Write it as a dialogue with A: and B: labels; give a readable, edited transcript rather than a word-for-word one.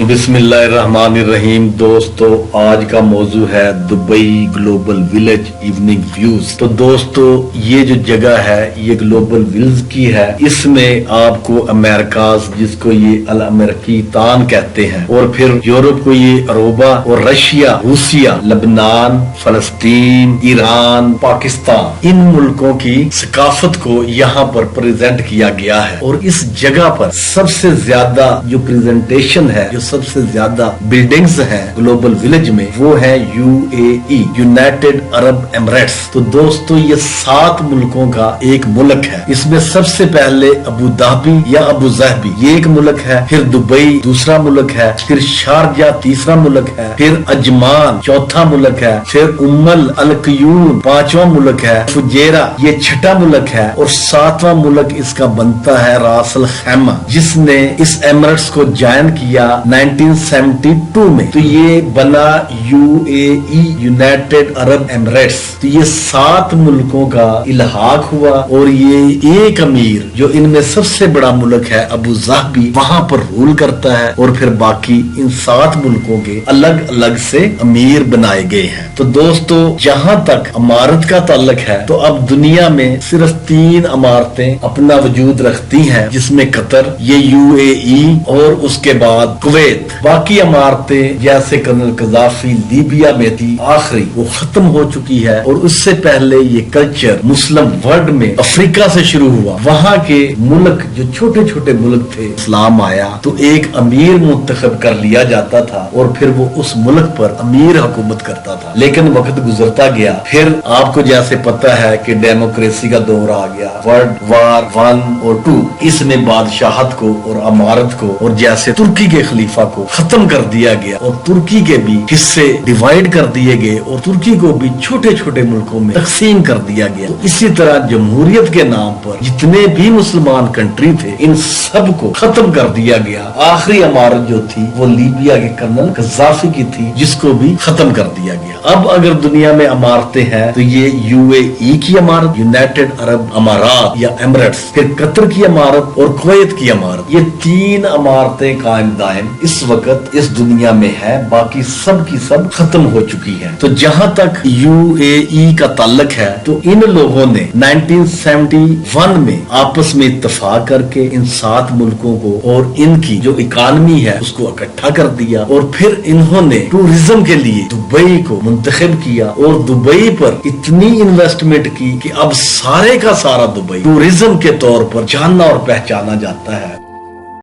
A: बिस्मिल्लाहिर्रहमानिर्रहीम। दोस्तों, आज का मौजू है Dubai global village evening views. तो दोस्तों, ये जो जगह है ये ग्लोबल विलेज की है। इसमें आपको अमेरिकाज, जिसको ये अल अमेरिकीतान कहते हैं, और फिर यूरोप को ये अरोबा, और रशिया, रूसिया, लबनान, फलस्तीन, ईरान, पाकिस्तान, इन मुल्कों की सकाफत को यहाँ पर प्रेजेंट किया गया है। और इस जगह पर सबसे ज्यादा जो प्रेजेंटेशन है, जो सबसे ज्यादा बिल्डिंग्स हैं ग्लोबल विलेज में, वो है UAE, यूनाइटेड अरब एमिरेट्स। तो दोस्तों, ये 7 मुल्कों का एक मुल्क है। इसमें सबसे पहले अबू धाबी या अबू ज़हबी ये एक मुल्क है, फिर दुबई दूसरा मुल्क है, फिर शारजा तीसरा मुल्क है, फिर अजमान चौथा मुल्क है, फिर उम्मल अल क्यूम 5वां मुल्क है, फुजेरा ये 6ठा मुल्क है, और 7वां मुल्क इसका बनता है रास अल खैमा, जिसने इस एमिरेट्स को ज्वाइन किया 1972 में। तो ये बना UAE, यूनाइटेड अरब एमिरेट्स। तो ये 7 मुल्कों का इल्हाक हुआ, और ये एक अमीर जो इनमें सबसे बड़ा मुल्क है अबू ज़हबी, वहां पर रूल करता है, और फिर बाकी इन 7 मुल्कों के अलग अलग से अमीर बनाए गए हैं। तो दोस्तों, जहां तक इमारत का ताल्लुक है, तो अब दुनिया में सिर्फ 3 इमारतें अपना वजूद रखती हैं, जिसमें कतर, ये UAE, और उसके बाद कुवैत। बाकी इमारतें जैसे कर्नल कज़ाफी लीबिया में थी, आखिरी वो खत्म हो चुकी है। और उससे पहले ये कल्चर मुस्लिम वर्ल्ड में अफ्रीका से शुरू हुआ। वहां के मुल्क जो छोटे छोटे मुल्क थे, इस्लाम आया तो एक अमीर मुंतखब कर लिया जाता था, और फिर वो उस मुल्क पर अमीर हुकूमत करता था। लेकिन वक्त गुजरता गया, फिर आपको जैसे पता है कि डेमोक्रेसी का दौर आ गया, वर्ल्ड वार 1 और 2, इसमें बादशाहत को और अमारत को, और जैसे तुर्की के खलीफा को खत्म कर दिया गया, और तुर्की के भी हिस्से डिवाइड कर दिए गए, और तुर्की को भी छोटे छोटे मुल्कों में तकसीम कर दिया गया। तो इसी तरह जमहूरियत के नाम पर जितने भी मुसलमान कंट्री थे, इन सब को खत्म कर दिया गया। आखिरी इमारत जो थी वो लीबिया के कर्नल कज़ाफी की थी, जिसको भी खत्म कर दिया गया। अब अगर दुनिया में इमारतें हैं, तो ये UAE की इमारत, यूनाइटेड अरब अमारात या एमिरेट्स, फिर कतर की इमारत और कुवैत की इमारत, ये 3 इमारतें कायम दायम इस वक्त इस दुनिया में है। बाकी सब की सब खत्म हो चुकी है। तो जहां तक UAE का ताल्लुक है, तो इन लोगों ने 1971 में आपस में इत्तेफाक करके इन 7 मुल्कों को और इनकी जो इकानमी है उसको इकट्ठा कर दिया, और फिर इन्होंने टूरिज्म के लिए दुबई को मुंतखब किया, और दुबई पर इतनी इन्वेस्टमेंट की कि अब सारे का सारा दुबई टूरिज्म के तौर पर जाना और पहचाना जाता है।